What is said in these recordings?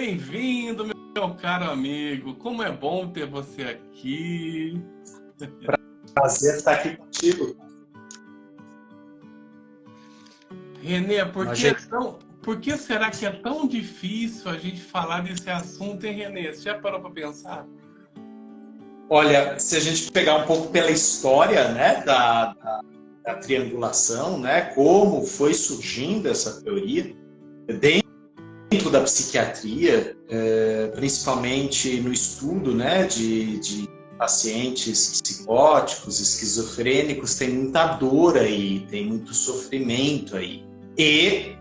Bem-vindo, meu caro amigo. Como é bom ter você aqui. Prazer estar aqui contigo. Renê, por que será que é tão difícil a gente falar desse assunto, hein, Renê? Você já parou para pensar? Olha, se a gente pegar um pouco pela história, né, da triangulação, né, como foi surgindo essa teoria, dentro da psiquiatria, principalmente no estudo, né, de pacientes psicóticos, esquizofrênicos, tem muita dor aí, tem muito sofrimento aí. E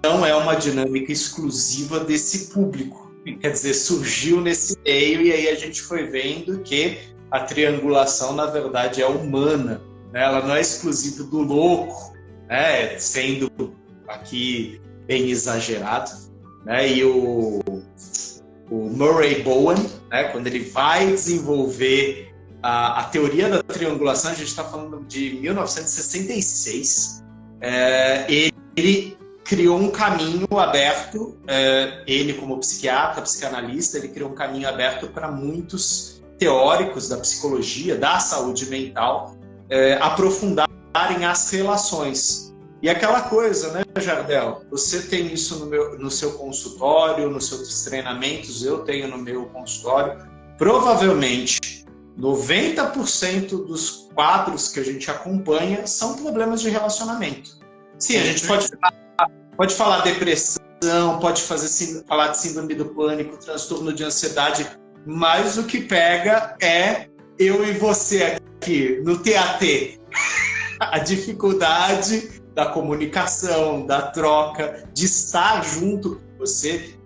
não é uma dinâmica exclusiva desse público. Quer dizer, surgiu nesse meio e aí a gente foi vendo que a triangulação, na verdade, é humana, né? Ela não é exclusiva do louco, né? Sendo aqui bem exagerado, né? E o Murray Bowen, né? Quando ele vai desenvolver a teoria da triangulação, a gente está falando de 1966, ele criou um caminho aberto, ele como psiquiatra, psicanalista, ele criou um caminho aberto para muitos teóricos da psicologia, da saúde mental, aprofundarem as relações. E aquela coisa, né, Jardel? Você tem isso no seu consultório, nos seus treinamentos, eu tenho no meu consultório. Provavelmente, 90% dos quadros que a gente acompanha são problemas de relacionamento. Sim, a gente pode falar depressão, pode falar de síndrome do pânico, transtorno de ansiedade, mas o que pega é eu e você aqui no TAT. A dificuldade da comunicação, da troca, de estar junto com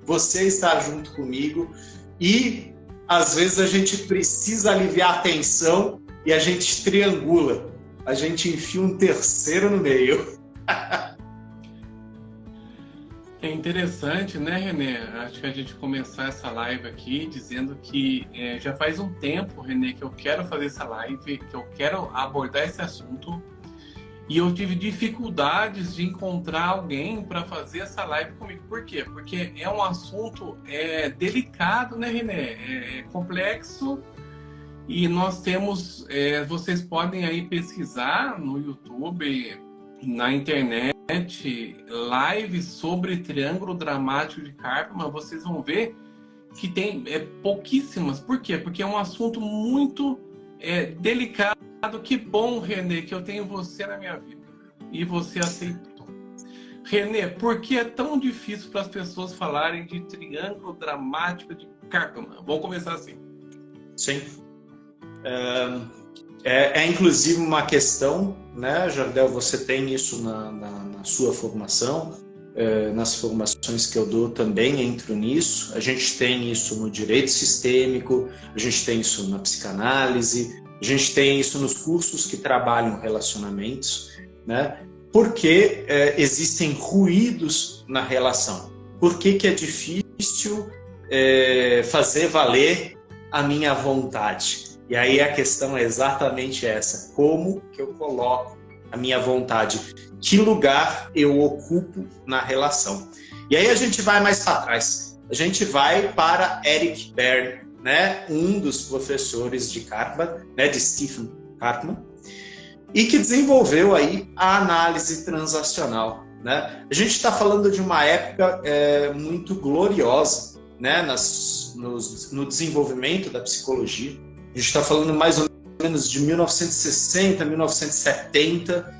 você estar junto comigo, e às vezes a gente precisa aliviar a tensão e a gente triangula, a gente enfia um terceiro no meio. É interessante, né, Renê? Acho que a gente começar essa live aqui dizendo que já faz um tempo, Renê, que eu quero fazer essa live, que eu quero abordar esse assunto, e eu tive dificuldades de encontrar alguém para fazer essa live comigo. Por quê? Porque é um assunto delicado, né, Renê? É complexo, e nós temos... vocês podem aí pesquisar no YouTube, na internet, lives sobre triângulo dramático de Karpman. Vocês vão ver que tem pouquíssimas. Por quê? Porque é um assunto muito delicado. Que bom, Renê, que eu tenho você na minha vida e você aceitou. Renê, por que é tão difícil para as pessoas falarem de triângulo dramático de Karpman? Vamos começar assim. Sim. Inclusive uma questão, né, Jardel? Você tem isso na sua formação, nas formações que eu dou também entro nisso. A gente tem isso no direito sistêmico, a gente tem isso na psicanálise, a gente tem isso nos cursos que trabalham relacionamentos, né? Porque existem ruídos na relação. Por que é difícil fazer valer a minha vontade? E aí a questão é exatamente essa. Como que eu coloco a minha vontade? Que lugar eu ocupo na relação? E aí a gente vai mais para trás. A gente vai para Eric Berne, né? Um dos professores de Karpman, né? De Stephen Karpman, e que desenvolveu aí a análise transacional, né? A gente está falando de uma época muito gloriosa, né? No desenvolvimento da psicologia. A gente está falando mais ou menos de 1960, 1970.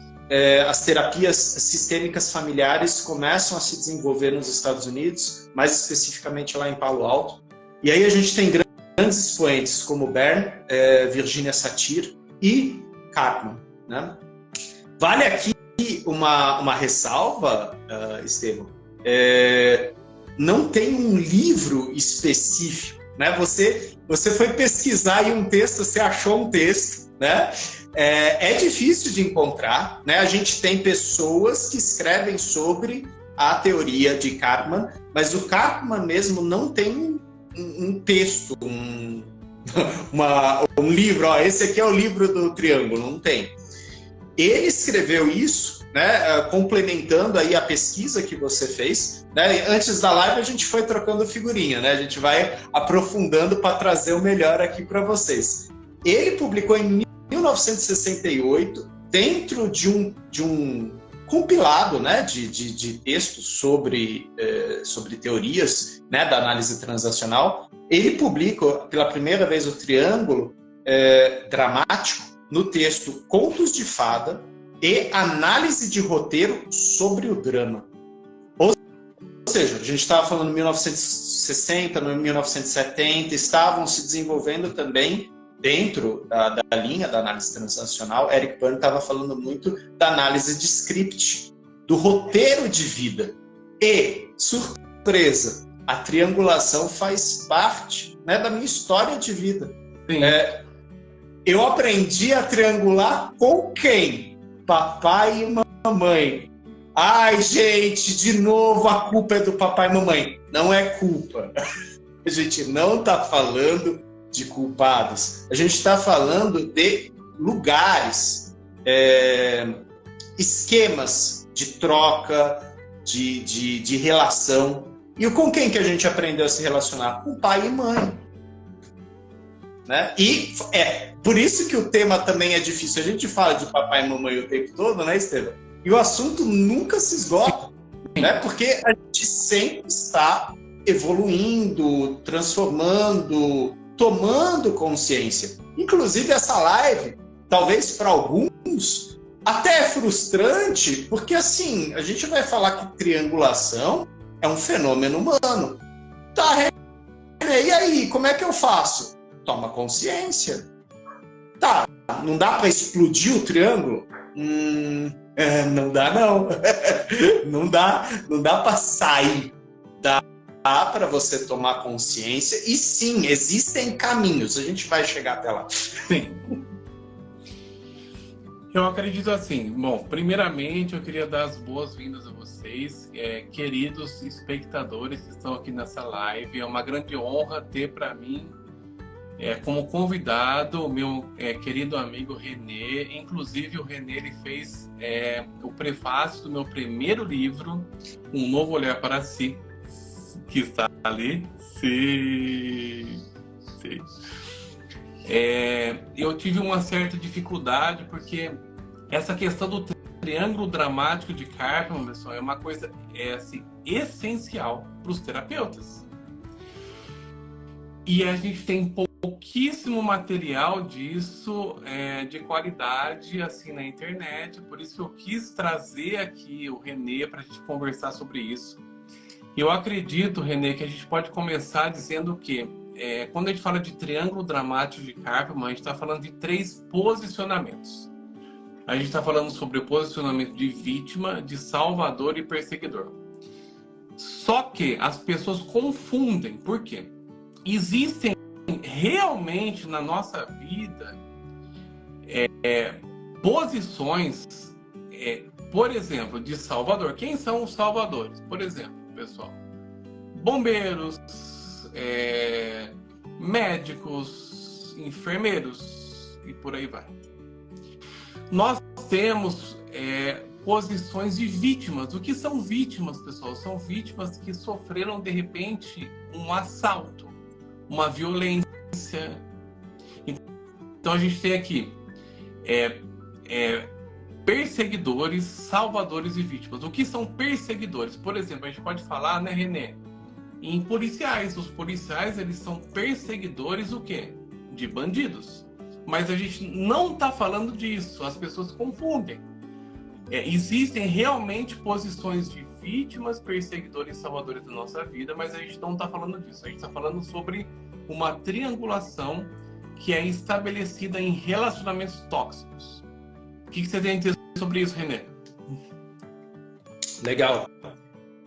As terapias sistêmicas familiares começam a se desenvolver nos Estados Unidos, mais especificamente lá em Palo Alto. E aí a gente tem grandes expoentes como Berne, Virginia Satir e Karpman, né? Vale aqui uma ressalva, Estevam. Não tem um livro específico, né? Você foi pesquisar aí um texto, você achou um texto, né? É difícil de encontrar, né? A gente tem pessoas que escrevem sobre a teoria de Karpman, mas o Karpman mesmo não tem um texto, um livro. Esse aqui é o livro do triângulo, não tem. Ele escreveu isso né, complementando aí a pesquisa que você fez, né? Antes da live a gente foi trocando figurinha, né? A gente vai aprofundando para trazer o melhor aqui para vocês. Ele publicou em 1968, dentro de um compilado, né, de textos sobre teorias, né, da análise transacional. Ele publica pela primeira vez o triângulo dramático no texto Contos de Fada e Análise de Roteiro sobre o Drama. Ou seja, a gente estava falando em 1960, 1970, estavam se desenvolvendo também dentro da linha da análise transacional. Eric Berne estava falando muito da análise de script, do roteiro de vida. E, surpresa, a triangulação faz parte, né, da minha história de vida. Eu aprendi a triangular com quem? Papai e mamãe. Ai, gente, de novo a culpa é do papai e mamãe. Não é culpa. A gente não está falando de culpados. A gente está falando de lugares, esquemas de troca, de relação. E com quem que a gente aprendeu a se relacionar? Com pai e mãe. Né? E por isso que o tema também é difícil. A gente fala de papai e mamãe o tempo todo, né, Estevam? E o assunto nunca se esgota, né? Porque a gente sempre está evoluindo, transformando, tomando consciência. Inclusive essa live, talvez para alguns, até é frustrante, porque assim, a gente vai falar que triangulação é um fenômeno humano. Tá, René, e aí, como é que eu faço? Toma consciência. Tá, não dá para explodir o triângulo? Não dá, não. Não dá para sair. Dá para você tomar consciência. E sim, existem caminhos. A gente vai chegar até lá. Sim. Eu acredito assim. Bom, primeiramente eu queria dar as boas-vindas a vocês, queridos espectadores que estão aqui nessa live. É uma grande honra ter para mim como convidado o meu querido amigo René. Inclusive o René ele fez o prefácio do meu primeiro livro, Um Novo Olhar para Si, que está ali. Sim. Eu tive uma certa dificuldade porque essa questão do triângulo dramático de Karpman, pessoal, é uma coisa assim, essencial para os terapeutas. E a gente tem pouquíssimo material disso de qualidade assim na internet, por isso que eu quis trazer aqui o René para a gente conversar sobre isso. Eu acredito, René, que a gente pode começar dizendo que quando a gente fala de triângulo dramático de Karpman, a gente está falando de 3 posicionamentos. A gente está falando sobre o posicionamento de vítima, de salvador e perseguidor. Só que as pessoas confundem. Por quê? Existem realmente na nossa vida posições, por exemplo, de salvador. Quem são os salvadores? Por exemplo, pessoal, bombeiros, médicos, enfermeiros e por aí vai. Nós temos posições de vítimas. O que são vítimas, pessoal? São vítimas que sofreram, de repente, um assalto, uma violência. Então a gente tem aqui perseguidores, salvadores e vítimas. O que são perseguidores? Por exemplo, a gente pode falar, né, René, em policiais. Os policiais, eles são perseguidores o quê? De bandidos. Mas a gente não está falando disso. As pessoas confundem. Existem realmente posições de vítimas, perseguidores e salvadores da nossa vida, mas a gente não está falando disso. A gente está falando sobre uma triangulação que é estabelecida em relacionamentos tóxicos. O que você tem a dizer sobre isso, René? Legal.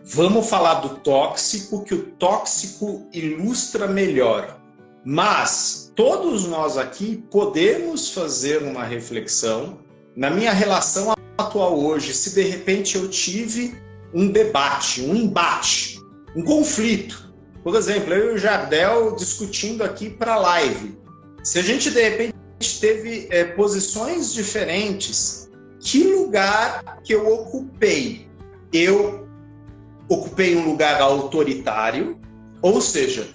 Vamos falar do tóxico, que o tóxico ilustra melhor. Mas todos nós aqui podemos fazer uma reflexão na minha relação atual hoje. Se de repente eu tive um debate, um embate, um conflito. Por exemplo, eu e o Jardel discutindo aqui para a live. Se a gente de repente teve posições diferentes que lugar que eu ocupei? Eu ocupei um lugar autoritário, ou seja,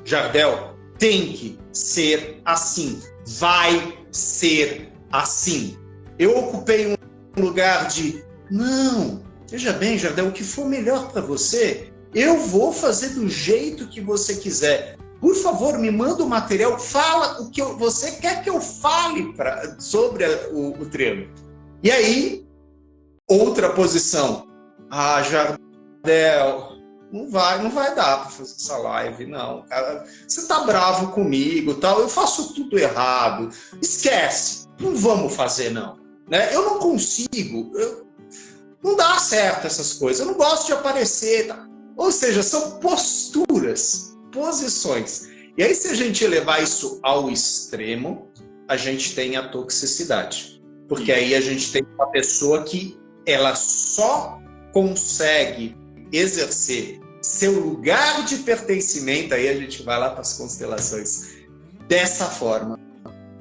Jardel, tem que ser assim, vai ser assim. Eu ocupei um lugar de, não, veja bem, Jardel, o que for melhor para você, eu vou fazer do jeito que você quiser. Por favor, me manda o material, fala o que você quer que eu fale sobre o triângulo. E aí, outra posição. Ah, Jardel, não vai dar para fazer essa live, não. Cara, você tá bravo comigo, tal, eu faço tudo errado. Esquece, não vamos fazer, não. Né? Eu não consigo, não dá certo essas coisas, eu não gosto de aparecer. Tá? Ou seja, são posturas, posições. E aí, se a gente levar isso ao extremo, a gente tem a toxicidade. Porque aí a gente tem uma pessoa que ela só consegue exercer seu lugar de pertencimento, aí a gente vai lá para as constelações, dessa forma.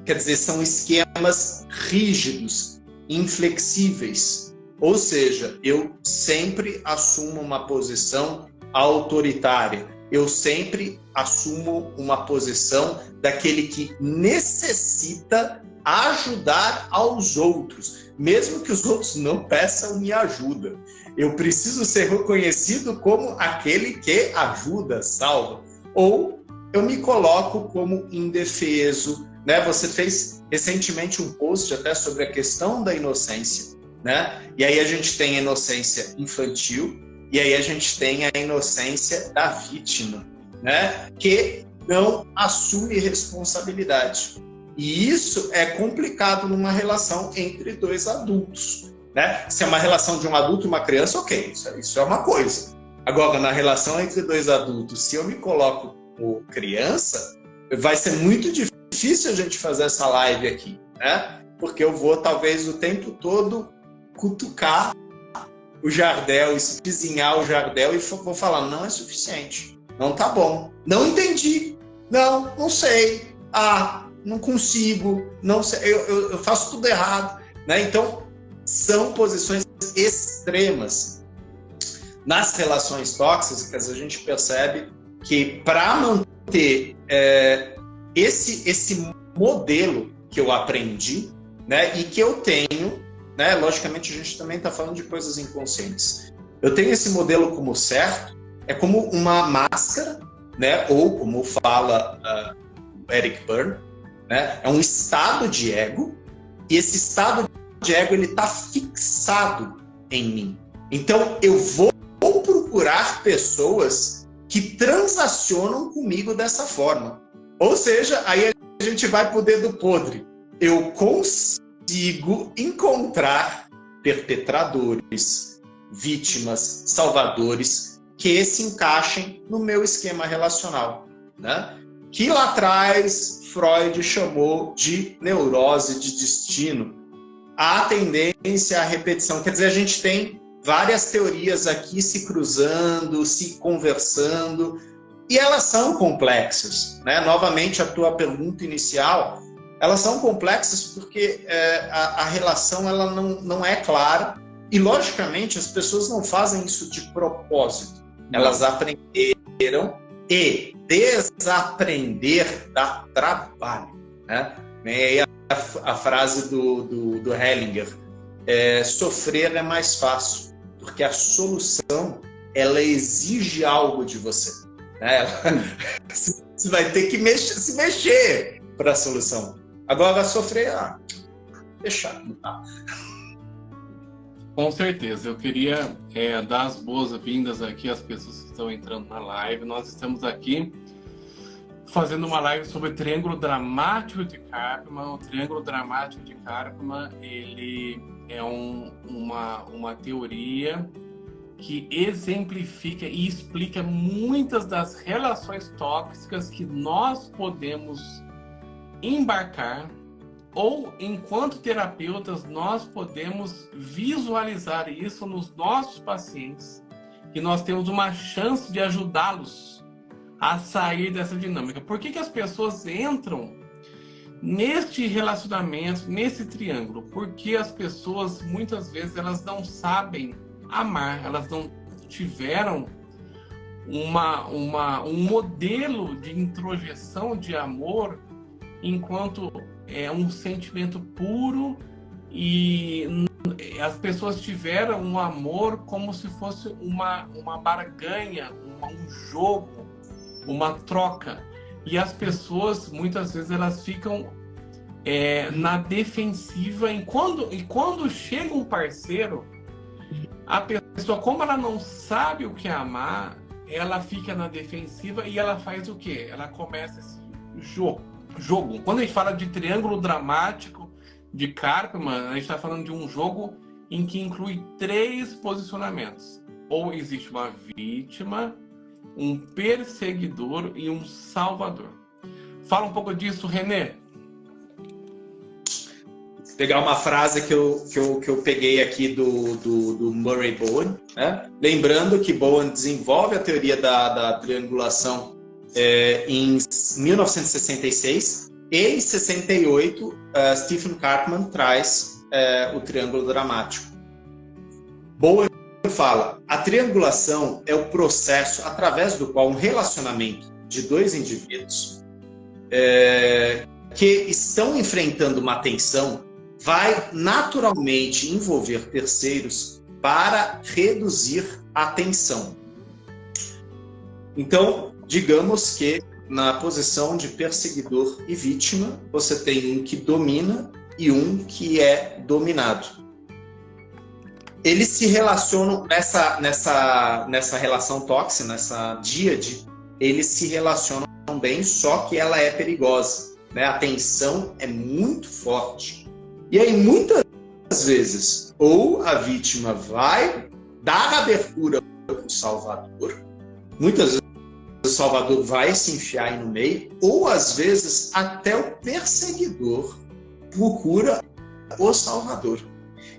Quer dizer, são esquemas rígidos, inflexíveis. Ou seja, eu sempre assumo uma posição autoritária. Eu sempre assumo uma posição daquele que necessita ajudar aos outros, mesmo que os outros não peçam minha ajuda. Eu preciso ser reconhecido como aquele que ajuda, salva. Ou eu me coloco como indefeso. Né? Você fez recentemente um post até sobre a questão da inocência. Né? E aí a gente tem a inocência infantil e aí a gente tem a inocência da vítima, né? Que não assume responsabilidade. E isso é complicado numa relação entre dois adultos. Né? Se é uma relação de um adulto e uma criança, ok, isso é uma coisa. Agora, na relação entre dois adultos, se eu me coloco como criança, vai ser muito difícil a gente fazer essa live aqui, né? Porque eu vou, talvez, o tempo todo cutucar o Jardel, espizinhar o Jardel e vou falar, não é suficiente, não tá bom, não entendi, não sei, não consigo, não sei, eu faço tudo errado, né? Então, são posições extremas. Nas relações tóxicas, a gente percebe que para manter esse modelo que eu aprendi, né, e que eu tenho, né, logicamente a gente também está falando de coisas inconscientes. Eu tenho esse modelo como certo, é como uma máscara, né, ou como fala Eric Berne, né, é um estado de ego, e esse estado de ego ele está fixado em mim. Então eu vou procurar pessoas que transacionam comigo dessa forma. Ou seja, aí a gente vai para o dedo podre. Eu consigo encontrar perpetradores, vítimas, salvadores que se encaixem no meu esquema relacional, né? Que lá atrás Freud chamou de neurose de destino. A tendência à repetição. Quer dizer, a gente tem várias teorias aqui se cruzando, se conversando, e elas são complexas, né? Novamente, a tua pergunta inicial, elas são complexas porque a relação ela não é clara e, logicamente, as pessoas não fazem isso de propósito. Elas aprenderam e desaprender dá trabalho, né? E aí a frase do Hellinger, sofrer é mais fácil, porque a solução ela exige algo de você. Né? Você vai ter que se mexer para a solução. Agora, sofrer, deixar, não tá. Com certeza. Eu queria dar as boas-vindas aqui às pessoas que estão entrando na live. Nós estamos aqui fazendo uma live sobre o Triângulo Dramático de Karpman. O Triângulo Dramático de Karpman, ele é uma teoria que exemplifica e explica muitas das relações tóxicas que nós podemos embarcar, ou enquanto terapeutas nós podemos visualizar isso nos nossos pacientes, que nós temos uma chance de ajudá-los a sair dessa dinâmica. Por que as pessoas entram neste relacionamento, nesse triângulo, porque as pessoas muitas vezes elas não sabem amar, elas não tiveram um modelo de introjeção de amor enquanto é um sentimento puro, e as pessoas tiveram um amor como se fosse uma barganha, um jogo, uma troca. E as pessoas, muitas vezes, elas ficam na defensiva. E quando chega um parceiro, a pessoa, como ela não sabe o que é amar, ela fica na defensiva e ela faz o quê? Ela começa esse jogo. Quando a gente fala de triângulo dramático de Karpman, a gente está falando de um jogo em que inclui 3 posicionamentos. Ou existe uma vítima, um perseguidor e um salvador. Fala um pouco disso, René. Vou pegar uma frase que eu peguei aqui do Murray Bowen, né? Lembrando que Bowen desenvolve a teoria da triangulação em 1966, e em 68 Stephen Karpman traz o triângulo dramático. Bowen fala: a triangulação é o processo através do qual um relacionamento de 2 indivíduos que estão enfrentando uma tensão vai naturalmente envolver terceiros para reduzir a tensão. Então, digamos que na posição de perseguidor e vítima, você tem um que domina e um que é dominado. Eles se relacionam nessa relação tóxica, nessa díade, eles se relacionam bem, só que ela é perigosa, né? A tensão é muito forte. E aí, muitas vezes, ou a vítima vai dar abertura para o salvador, muitas vezes o salvador vai se enfiar aí no meio, ou às vezes até o perseguidor procura o salvador.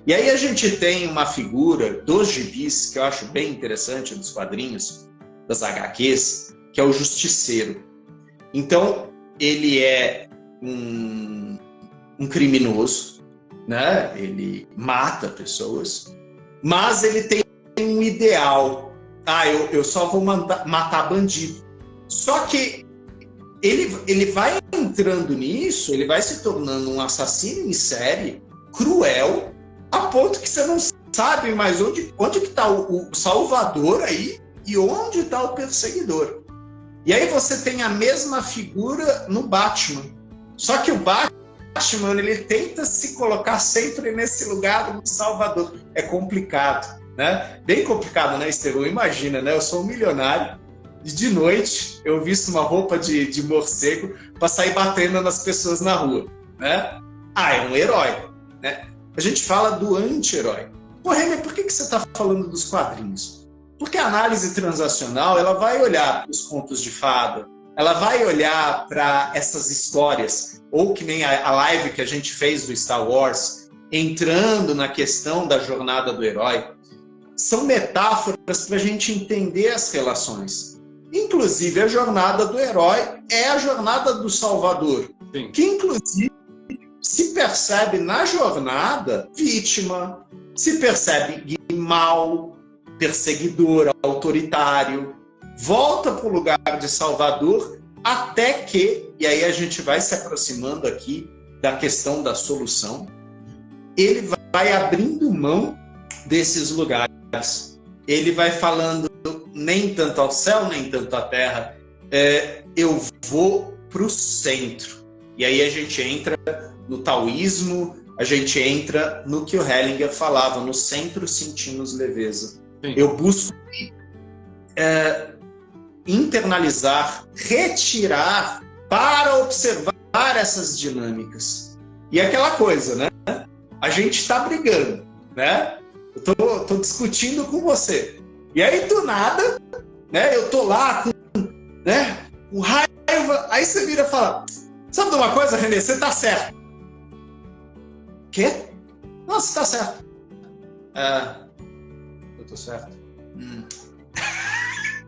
E aí a gente tem uma figura dos gibis que eu acho bem interessante, dos quadrinhos, das HQs, que é o justiceiro. Então, ele é um criminoso, né? Ele mata pessoas, mas ele tem um ideal. Eu só vou matar bandido. Só que ele vai entrando nisso, ele vai se tornando um assassino em série, cruel, a ponto que você não sabe mais onde que está o salvador aí e onde está o perseguidor. E aí você tem a mesma figura no Batman. Só que o Batman, ele tenta se colocar sempre nesse lugar do salvador. É complicado, né? Bem complicado, né, Estevão? Imagina, né? Eu sou um milionário e de noite eu visto uma roupa de morcego para sair batendo nas pessoas na rua, né? É um herói, né? A gente fala do anti-herói. Pô, René, por que você está falando dos quadrinhos? Porque a análise transacional, ela vai olhar para os contos de fada, ela vai olhar para essas histórias, ou que nem a live que a gente fez do Star Wars, entrando na questão da jornada do herói. São metáforas para a gente entender as relações. Inclusive, a jornada do herói é a jornada do Salvador. Sim. Que, inclusive, se percebe na jornada vítima, se percebe mal, perseguidor, autoritário, volta para o lugar de Salvador, até que, e aí a gente vai se aproximando aqui da questão da solução, ele vai abrindo mão desses lugares. Ele vai falando nem tanto ao céu, nem tanto à terra, eu vou para o centro. E aí a gente entra no taoísmo, a gente entra no que o Hellinger falava, no centro sentimos leveza. Sim. Eu busco internalizar, retirar, para observar essas dinâmicas. E aquela coisa, né? A gente está brigando, né? Eu tô discutindo com você. E aí, do nada, né? Eu tô lá com raiva. Aí você vira e fala: sabe de uma coisa, René? Você tá certo. Quê? Não, você tá certo. Eu tô certo.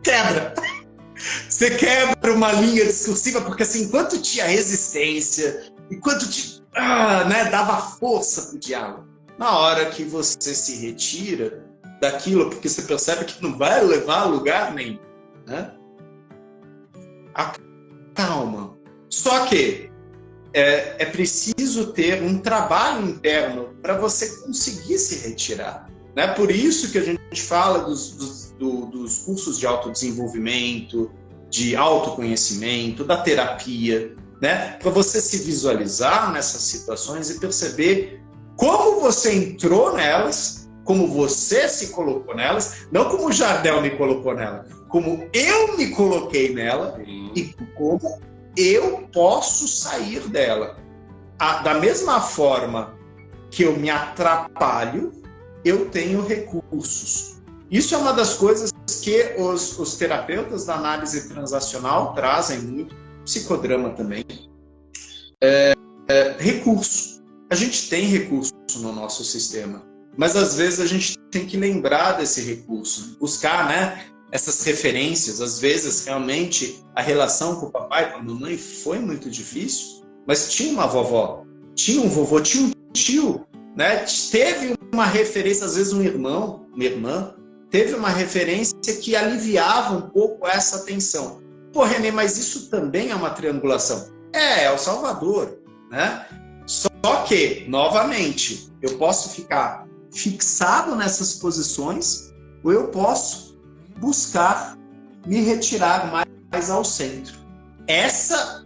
Quebra. Você quebra uma linha discursiva, porque assim, enquanto tinha resistência, enquanto né, dava força para o diálogo. Na hora que você se retira daquilo, porque você percebe que não vai levar a lugar nenhum, né? Calma. Só que é preciso ter um trabalho interno para você conseguir se retirar. Né? Por isso que a gente fala dos cursos de autodesenvolvimento, de autoconhecimento, da terapia, né? Para você se visualizar nessas situações e perceber como você entrou nelas, como você se colocou nelas, não como o Jardel me colocou nela, como eu me coloquei nela e como eu posso sair dela. Da mesma forma que eu me atrapalho, eu tenho recursos. Isso é uma das coisas que os terapeutas da análise transacional trazem muito, psicodrama também. Recurso. A gente tem recurso no nosso sistema, mas às vezes a gente tem que lembrar desse recurso, buscar, né, essas referências. Às vezes, realmente, a relação com o papai, com a mamãe foi muito difícil, mas tinha uma vovó, tinha um vovô, tinha um tio, né? Teve uma referência, às vezes um irmão, uma irmã, teve uma referência que aliviava um pouco essa tensão. Pô, Renê, mas isso também é uma triangulação. É o Salvador, né? Só que, novamente, eu posso ficar fixado nessas posições ou eu posso buscar me retirar mais ao centro. Essa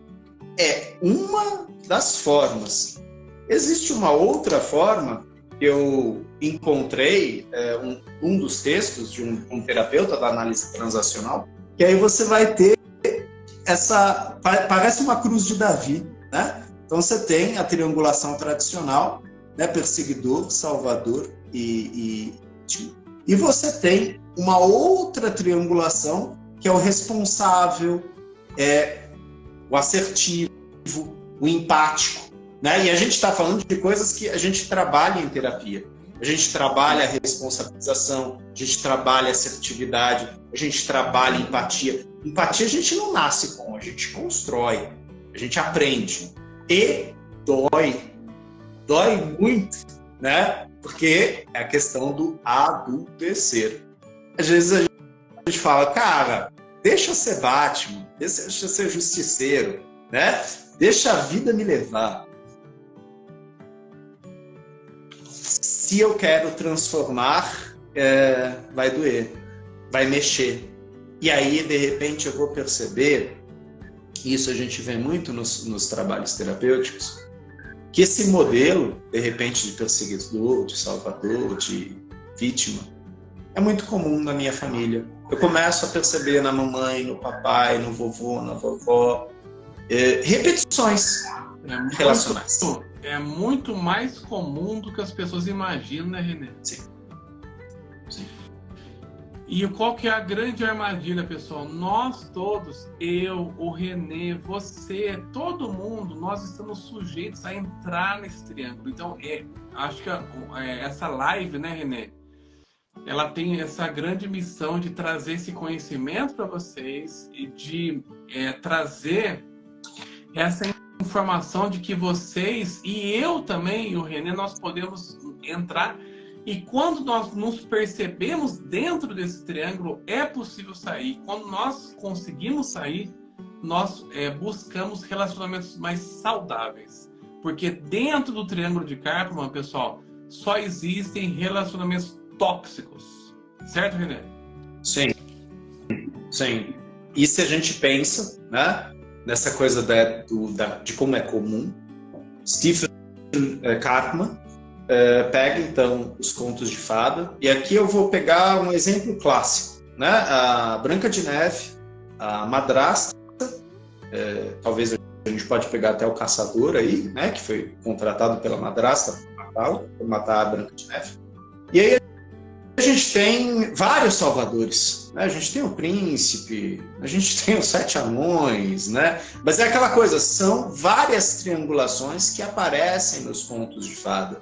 é uma das formas. Existe uma outra forma que eu encontrei, um dos textos de um terapeuta da análise transacional, que aí você vai ter parece uma cruz de Davi, né? Então você tem a triangulação tradicional, né? Perseguidor, salvador e você tem uma outra triangulação que é o responsável, o assertivo, o empático, né? E a gente está falando de coisas que a gente trabalha em terapia. A gente trabalha a responsabilização, a gente trabalha a assertividade, a gente trabalha a empatia. Empatia a gente não nasce com, a gente constrói, a gente aprende. E dói muito, né? Porque é a questão do adultecer. Às vezes a gente fala, cara, deixa eu ser Batman, deixa eu ser justiceiro, né? Deixa a vida me levar. Se eu quero transformar, vai doer, vai mexer. E aí, de repente, eu vou perceber, isso a gente vê muito nos trabalhos terapêuticos, que esse modelo, de repente, de perseguidor, de salvador, de vítima, é muito comum na minha família. Eu começo a perceber na mamãe, no papai, no vovô, na vovó, repetições relacionais. É muito mais comum do que as pessoas imaginam, né, Renê? Sim. E qual que é a grande armadilha, pessoal? Nós todos, eu, o Renê, você, todo mundo, nós estamos sujeitos a entrar nesse triângulo. Então, acho que essa live, né, Renê? Ela tem essa grande missão de trazer esse conhecimento para vocês e de trazer essa informação de que vocês e eu também, e o Renê, nós podemos entrar. E quando nós nos percebemos dentro desse triângulo, é possível sair. Quando nós conseguimos sair, nós buscamos relacionamentos mais saudáveis. Porque dentro do triângulo de Karpman, pessoal, só existem relacionamentos tóxicos. Certo, Renê? Sim. Sim. E se a gente pensa, né, nessa coisa de como é comum, Stephen Karpman pega então os contos de fada, e aqui eu vou pegar um exemplo clássico, né? A Branca de Neve, a madrasta, talvez a gente pode pegar até o caçador aí, né? Que foi contratado pela madrasta para matar a Branca de Neve. E aí a gente tem vários salvadores, né? A gente tem o príncipe, a gente tem os 7 anões, né? Mas é aquela coisa, são várias triangulações que aparecem nos contos de fada,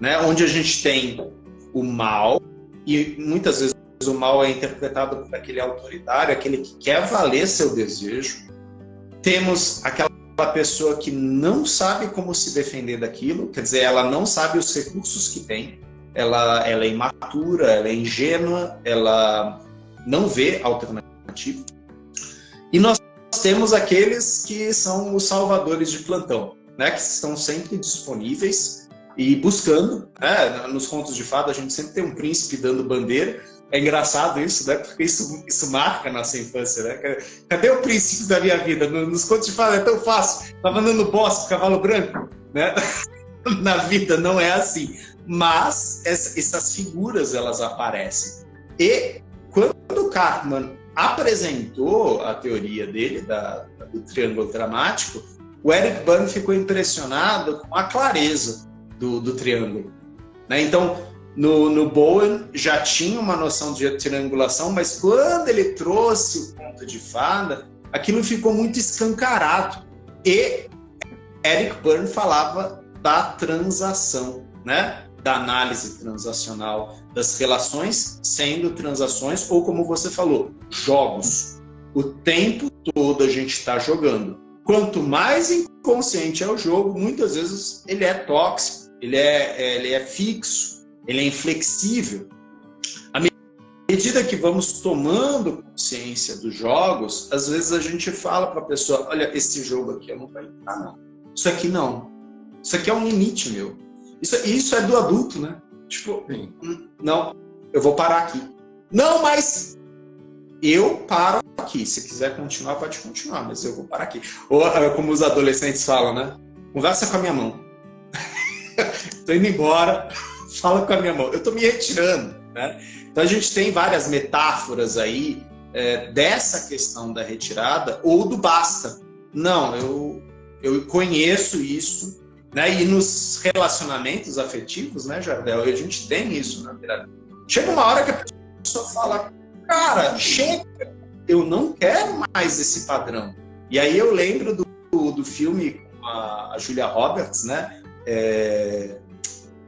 né? Onde a gente tem o mal, e muitas vezes o mal é interpretado por aquele autoritário, aquele que quer valer seu desejo. Temos aquela pessoa que não sabe como se defender daquilo, quer dizer, ela não sabe os recursos que tem, ela é imatura, ela é ingênua, ela não vê alternativa. E nós temos aqueles que são os salvadores de plantão, né, que estão sempre disponíveis e buscando, né? Nos contos de fada a gente sempre tem um príncipe dando bandeira. É engraçado isso, né? Porque isso marca a nossa infância, né? Cadê o princípio da minha vida? Nos contos de fada é tão fácil. Tava andando no bosque, cavalo branco, né? Na vida não é assim. Mas essas figuras, elas aparecem. E quando o Cartman apresentou a teoria dele, do triângulo dramático, o Eric Berne ficou impressionado com a clareza do triângulo, né? Então, no Bowen já tinha uma noção de triangulação, mas quando ele trouxe o conto de fada, aquilo ficou muito escancarado. E Eric Berne falava da transação, né? Da análise transacional, das relações sendo transações, ou como você falou, jogos. O tempo todo a gente está jogando. Quanto mais inconsciente é o jogo, muitas vezes ele é tóxico, ele é fixo, ele é inflexível. À medida que vamos tomando consciência dos jogos, às vezes a gente fala para a pessoa, olha, esse jogo aqui eu não vou entrar, não. Isso aqui não. Isso aqui é um limite meu. Isso é do adulto, né? Tipo, não, eu vou parar aqui. Não, mas eu paro aqui. Se quiser continuar, pode continuar, mas eu vou parar aqui. Ou como os adolescentes falam, né? Conversa com a minha mão. Tô indo embora, fala com a minha mão. Eu tô me retirando, né? Então a gente tem várias metáforas aí dessa questão da retirada ou do basta. Não, eu conheço isso, né? E nos relacionamentos afetivos, né, Jardel, a gente tem isso na terapia. Chega uma hora que a pessoa fala, cara, chega, eu não quero mais esse padrão. E aí eu lembro do filme com a Julia Roberts, né?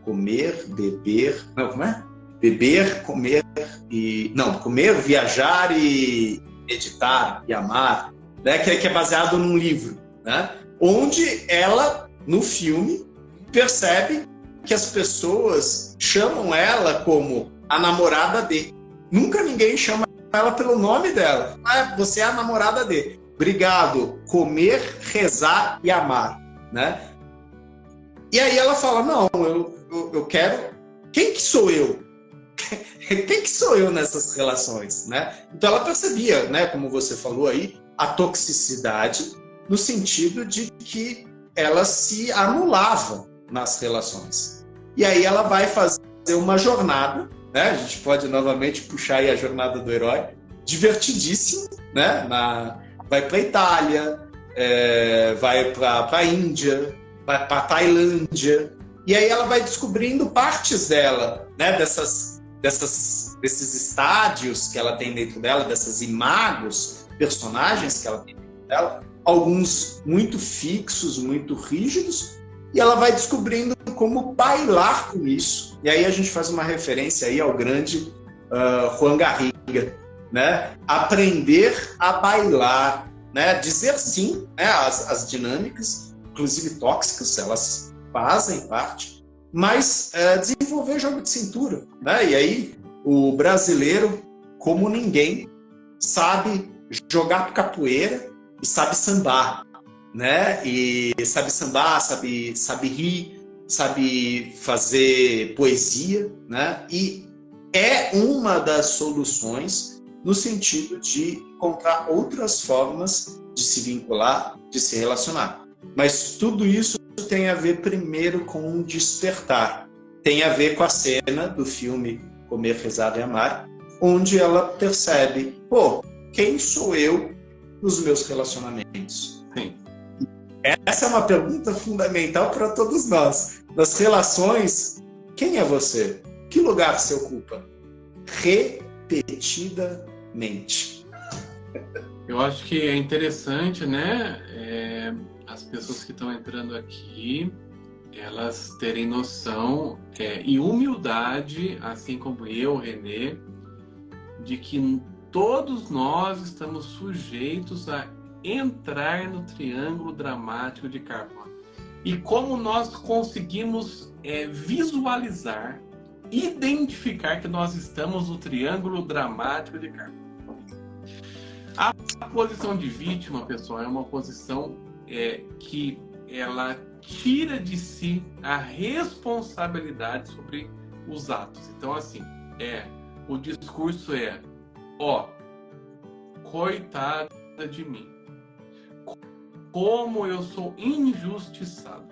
Comer, beber... Não, como é? Beber, comer e... Não, comer, viajar e meditar e amar, né? Que é baseado num livro, né? Onde ela, no filme, percebe que as pessoas chamam ela como a namorada de. Nunca ninguém chama ela pelo nome dela. Ah, você é a namorada de. Obrigado. Comer, rezar e amar, né? E aí ela fala, não, eu quero... Quem que sou eu? Quem que sou eu nessas relações, né? Então ela percebia, né, como você falou aí, a toxicidade no sentido de que ela se anulava nas relações. E aí ela vai fazer uma jornada, né? A gente pode novamente puxar aí a jornada do herói, divertidíssima, né? Vai para a Itália, vai para a Índia, vai para a Tailândia, e aí ela vai descobrindo partes dela, né? Desses estádios que ela tem dentro dela, dessas imagos, personagens que ela tem dentro dela, alguns muito fixos, muito rígidos, e ela vai descobrindo como bailar com isso. E aí a gente faz uma referência aí ao grande Juan Garriga, né? Aprender a bailar, né? Dizer sim, né? As dinâmicas, inclusive tóxicas, elas fazem parte, mas desenvolver jogo de cintura, né? E aí o brasileiro, como ninguém, sabe jogar capoeira e sabe sambar, né? E sabe sambar, sabe rir, sabe fazer poesia, né? E é uma das soluções no sentido de encontrar outras formas de se vincular, de se relacionar. Mas tudo isso tem a ver primeiro com um despertar. Tem a ver com a cena do filme Comer, Rezar e Amar, onde ela percebe, pô, quem sou eu nos meus relacionamentos? Sim. Essa é uma pergunta fundamental para todos nós. Nas relações, quem é você? Que lugar você ocupa? Repetidamente. Eu acho que é interessante, né? As pessoas que estão entrando aqui, elas terem noção e humildade, assim como eu, Renê, de que todos nós estamos sujeitos a entrar no triângulo dramático de Karpman. E como nós conseguimos visualizar, identificar que nós estamos no triângulo dramático de Karpman. A posição de vítima, pessoal, é uma posição que ela tira de si a responsabilidade sobre os atos. Então, assim, o discurso coitada de mim. Como eu sou injustiçado.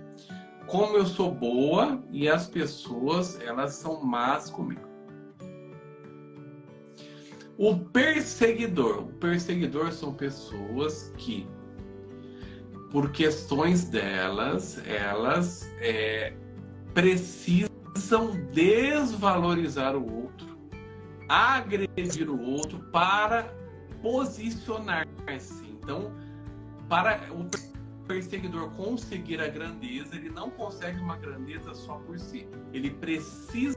Como eu sou boa e as pessoas, elas são más comigo. O perseguidor são pessoas que, por questões delas, elas precisam desvalorizar o outro, agredir o outro para posicionar-se. Então, para o perseguidor conseguir a grandeza, ele não consegue uma grandeza só por si. Ele precisa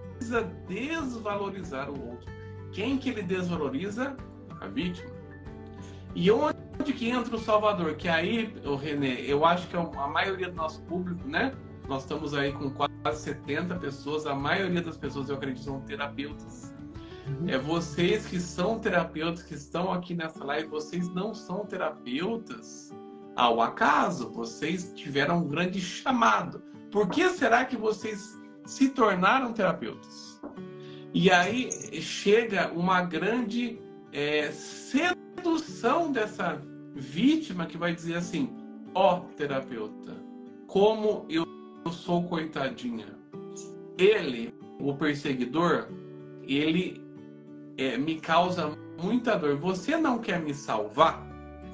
desvalorizar o outro. Quem que ele desvaloriza? A vítima. E onde que entra o Salvador? Que aí, René, eu acho que a maioria do nosso público, né? Nós estamos aí com quase 70 pessoas. A maioria das pessoas, eu acredito, são terapeutas. Vocês que são terapeutas, que estão aqui nessa live, vocês não são terapeutas ao acaso. Vocês tiveram um grande chamado. Por que será que vocês se tornaram terapeutas? E aí chega uma grande sedução dessa vítima que vai dizer assim: terapeuta, como eu sou coitadinha. Ele, o perseguidor, ele me causa muita dor. Você não quer me salvar?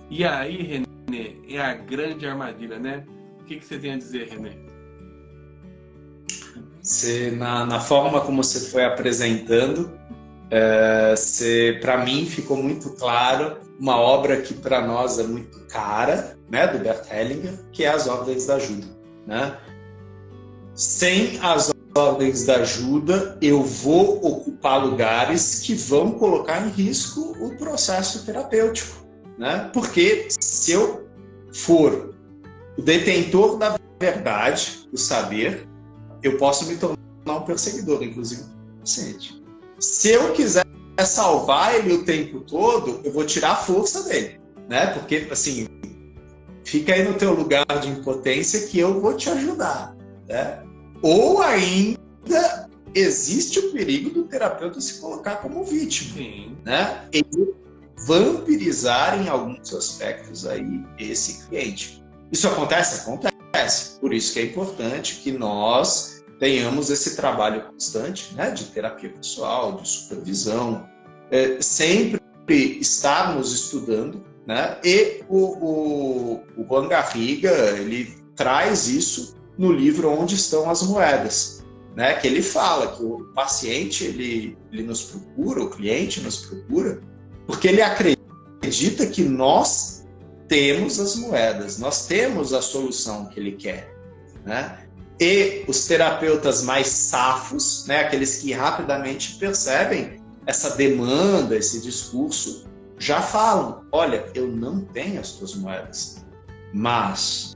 E aí, René, é a grande armadilha, né? O que você tem a dizer, René? Na forma como você foi apresentando, para mim ficou muito claro uma obra que para nós é muito cara, né, do Bert Hellinger, que é As Ordens da Ajuda, né? Sem as ordens da ajuda, eu vou ocupar lugares que vão colocar em risco o processo terapêutico, né? Porque se eu for o detentor da verdade, do saber, eu posso me tornar um perseguidor, inclusive um paciente. Se eu quiser salvar ele o tempo todo, eu vou tirar a força dele, né? Porque, assim, fica aí no teu lugar de impotência que eu vou te ajudar, né? Ou ainda existe o perigo do terapeuta se colocar como vítima, né? E vampirizar em alguns aspectos aí esse cliente. Isso acontece? Acontece. Por isso que é importante que nós tenhamos esse trabalho constante, né, de terapia pessoal, de supervisão, sempre estarmos estudando, né? E o Juan Garriga, ele traz isso no livro Onde Estão as Moedas, né? Que ele fala que o paciente ele nos procura, o cliente nos procura, porque ele acredita que nós temos as moedas, nós temos a solução que ele quer, né? E os terapeutas mais safos, né, aqueles que rapidamente percebem essa demanda, esse discurso, já falam: olha, eu não tenho as tuas moedas, mas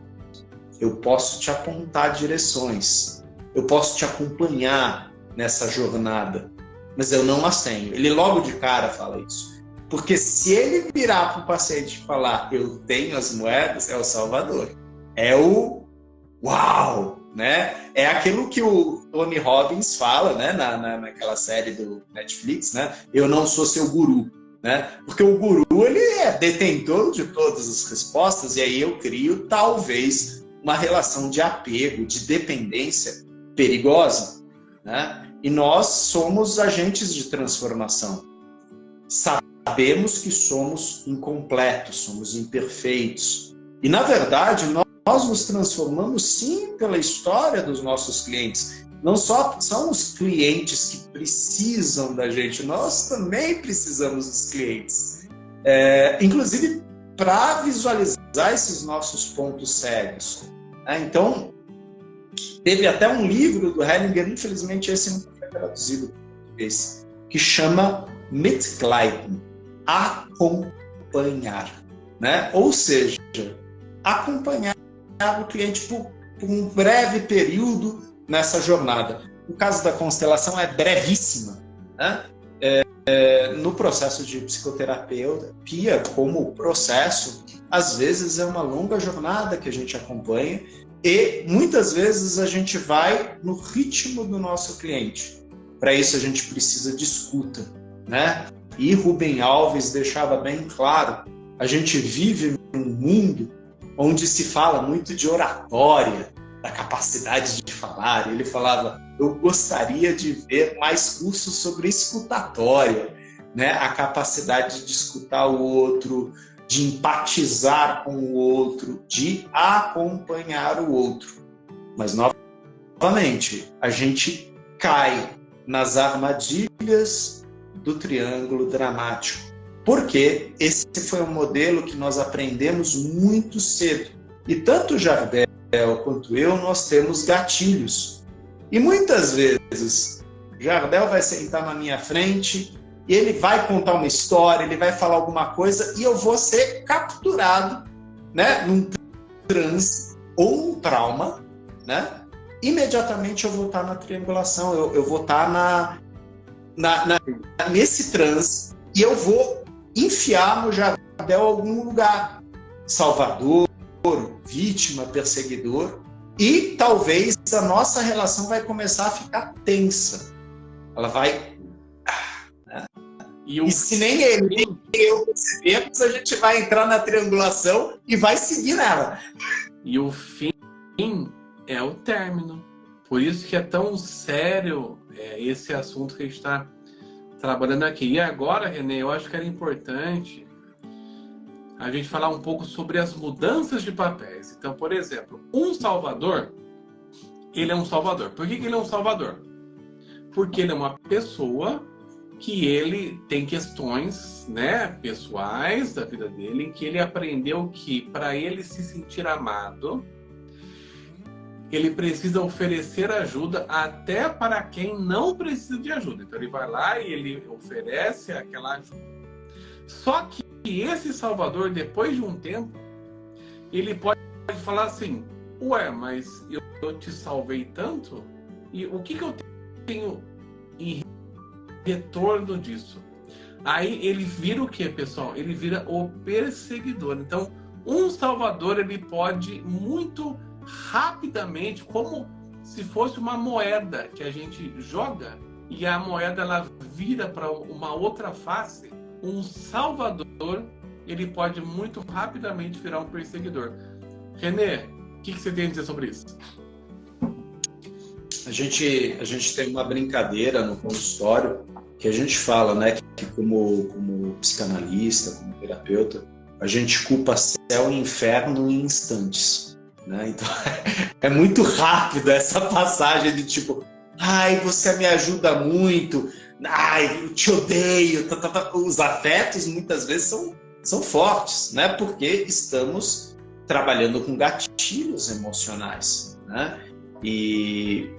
eu posso te apontar direções, eu posso te acompanhar nessa jornada, mas eu não as tenho. Ele logo de cara fala isso. Porque se ele virar para o paciente e falar: eu tenho as moedas, é o salvador. É o uau! Né? É aquilo que o Tony Robbins fala, né? naquela série do Netflix, né? Eu não sou seu guru, né? Porque o guru, ele é detentor de todas as respostas, e aí eu crio talvez uma relação de apego, de dependência perigosa, né? E nós somos agentes de transformação. Sabemos que somos incompletos, somos imperfeitos, e na verdade nós nos transformamos sim pela história dos nossos clientes. Não só são os clientes que precisam da gente, nós também precisamos dos clientes. Inclusive para visualizar esses nossos pontos cegos. Então, teve até um livro do Hellinger, infelizmente esse não foi traduzido para português, que chama Mitgleiten, acompanhar. né? Ou seja, acompanhar o cliente por um breve período nessa jornada. O caso da constelação é brevíssima, né? No processo de psicoterapia, como processo, às vezes é uma longa jornada que a gente acompanha e muitas vezes a gente vai no ritmo do nosso cliente. Para isso a gente precisa de escuta, né? E Rubem Alves deixava bem claro, a gente vive num mundo onde se fala muito de oratória, da capacidade de falar. Ele falava, eu gostaria de ver mais cursos sobre escutatória, né? A capacidade de escutar o outro, de empatizar com o outro, de acompanhar o outro. Mas, novamente, a gente cai nas armadilhas do triângulo dramático. Porque esse foi um modelo que nós aprendemos muito cedo. E tanto o Jardel quanto eu, nós temos gatilhos. E muitas vezes, Jardel vai sentar na minha frente, e ele vai contar uma história, ele vai falar alguma coisa, e eu vou ser capturado, né, num transe ou num trauma, né? Imediatamente eu vou estar na triangulação, eu vou estar nesse transe, e eu vou enfiar no Jardel algum lugar. Salvador, vítima, perseguidor, e talvez a nossa relação vai começar a ficar tensa. Ela vai... Né? E se nem ele, nem eu percebemos, a gente vai entrar na triangulação e vai seguir nela. E o fim é o término. Por isso que é tão sério esse assunto que a gente está trabalhando aqui. E agora, Renê, eu acho que era importante a gente falar um pouco sobre as mudanças de papéis. Então, por exemplo, um salvador, ele é um salvador. Por que ele é um salvador? Porque ele é uma pessoa que ele tem questões, né, pessoais da vida dele, em que ele aprendeu que para ele se sentir amado, ele precisa oferecer ajuda até para quem não precisa de ajuda. Então ele vai lá e ele oferece aquela ajuda. Só que esse salvador, depois de um tempo, ele pode falar assim, ué, mas eu te salvei tanto, e o que eu tenho em retorno disso? Aí ele vira o que, pessoal? Ele vira o perseguidor. Então, um salvador, ele pode muito rapidamente, como se fosse uma moeda que a gente joga, e a moeda ela vira para uma outra face. Um salvador, ele pode muito rapidamente virar um perseguidor. Renê, o que você tem a dizer sobre isso? A gente tem uma brincadeira no consultório que a gente fala, né, que como psicanalista, como terapeuta, a gente culpa céu e inferno em instantes, né? Então é muito rápido essa passagem de tipo, ai, você me ajuda muito, ai, eu te odeio. Os afetos muitas vezes são fortes, né? Porque estamos trabalhando com gatilhos emocionais, né? E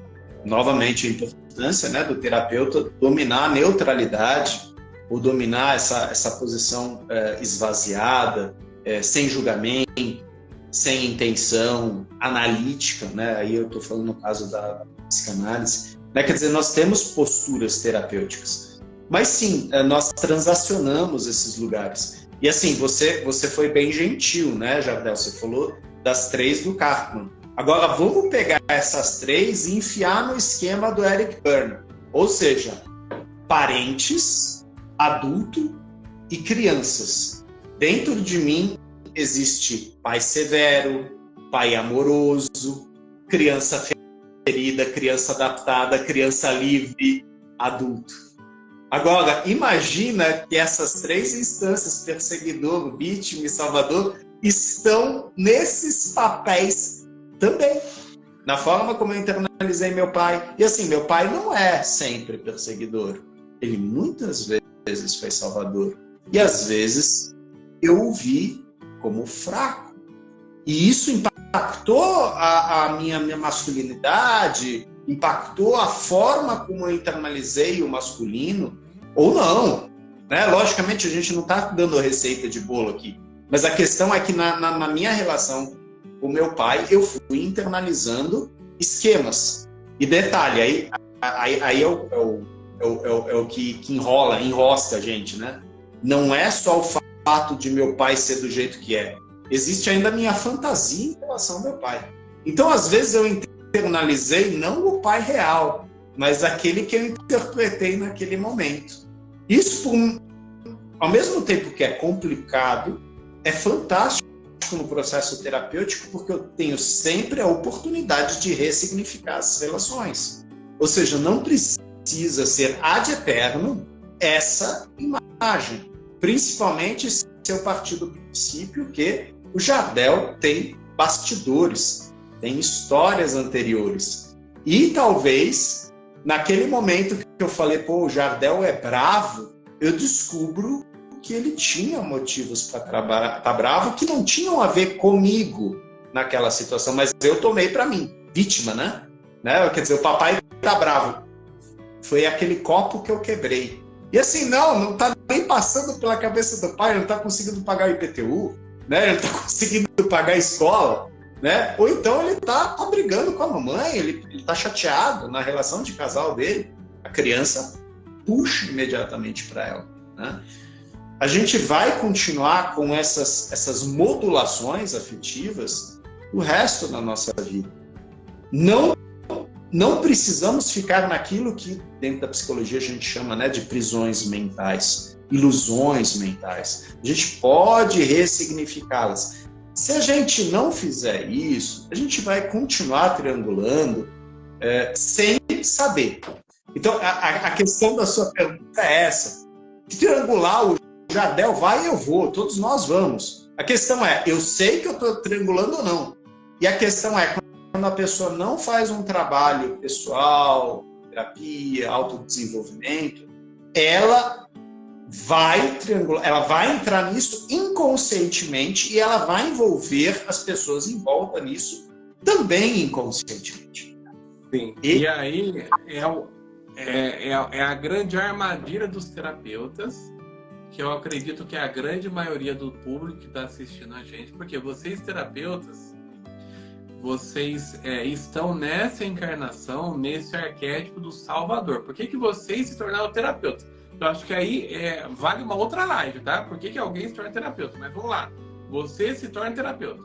novamente a importância, né, do terapeuta dominar a neutralidade ou dominar essa posição esvaziada, sem julgamento, sem intenção, analítica, né? Aí eu estou falando no caso da psicanálise, né? Quer dizer, nós temos posturas terapêuticas, mas sim, nós transacionamos esses lugares. E assim, você foi bem gentil, né, Jardel? Você falou das 3 do Kahneman. Agora vamos pegar essas 3 e enfiar no esquema do Eric Berne. Ou seja, parentes, adulto e crianças. Dentro de mim existe pai severo, pai amoroso, criança ferida, criança adaptada, criança livre, adulto. Agora, imagina que essas 3 instâncias, perseguidor, vítima e salvador, estão nesses papéis também. Na forma como eu internalizei meu pai. E assim, meu pai não é sempre perseguidor. Ele muitas vezes foi salvador. E às vezes eu o vi como fraco. E isso impactou a minha masculinidade, impactou a forma como eu internalizei o masculino, ou não. Né? Logicamente, a gente não está dando receita de bolo aqui. Mas a questão é que na minha relação com meu pai, eu fui internalizando esquemas. E detalhe, aí é o que enrosca a gente, né? Não é só o fato de meu pai ser do jeito que é. Existe ainda a minha fantasia em relação ao meu pai. Então, às vezes, eu internalizei não o pai real, mas aquele que eu interpretei naquele momento. Isso, ao mesmo tempo que é complicado, é fantástico no processo terapêutico, porque eu tenho sempre a oportunidade de ressignificar as relações. Ou seja, não precisa ser ad eterno essa imagem. Principalmente se eu partir do princípio que o Jardel tem bastidores, tem histórias anteriores. E talvez, naquele momento que eu falei, pô, o Jardel é bravo, eu descubro que ele tinha motivos para estar bravo que não tinham a ver comigo naquela situação, mas eu tomei para mim, vítima, né? Quer dizer, o papai tá bravo. Foi aquele copo que eu quebrei. E assim, não tá nem passando pela cabeça do pai, ele não tá conseguindo pagar o IPTU, né? Ele não tá conseguindo pagar a escola, né? Ou então ele tá brigando com a mamãe, ele tá chateado na relação de casal dele. A criança puxa imediatamente para ela, né? A gente vai continuar com essas modulações afetivas o resto da nossa vida. Não precisamos ficar naquilo que, dentro da psicologia, a gente chama, né, de prisões mentais, ilusões mentais. A gente pode ressignificá-las. Se a gente não fizer isso, a gente vai continuar triangulando sem saber. Então, a questão da sua pergunta é essa. Triangular, o Jardel vai e eu vou, todos nós vamos. A questão é, eu sei que eu estou triangulando ou não. E a questão é, quando a pessoa não faz um trabalho pessoal, terapia, autodesenvolvimento, ela vai triangular, ela vai entrar nisso inconscientemente e ela vai envolver as pessoas em volta nisso também inconscientemente. Sim. E aí é a grande armadilha dos terapeutas, que eu acredito que é a grande maioria do público que está assistindo a gente, porque vocês terapeutas, vocês estão nessa encarnação, nesse arquétipo do Salvador. Por que vocês se tornaram terapeutas? Eu acho que aí vale uma outra live, tá? Por que alguém se torna terapeuta? Mas vamos lá. Você se torna terapeuta.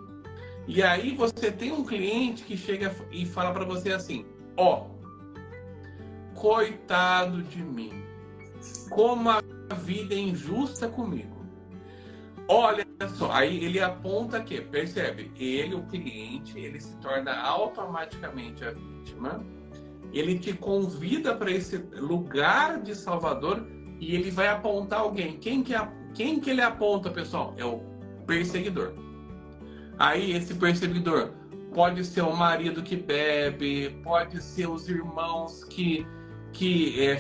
E aí você tem um cliente que chega e fala para você assim, coitado de mim. Como a vida é injusta comigo. Olha só, aí ele aponta que, percebe? O cliente, ele se torna automaticamente a vítima. Ele te convida para esse lugar de Salvador e ele vai apontar alguém. Quem que ele aponta, pessoal? É o perseguidor. Aí esse perseguidor pode ser o marido que bebe, pode ser os irmãos que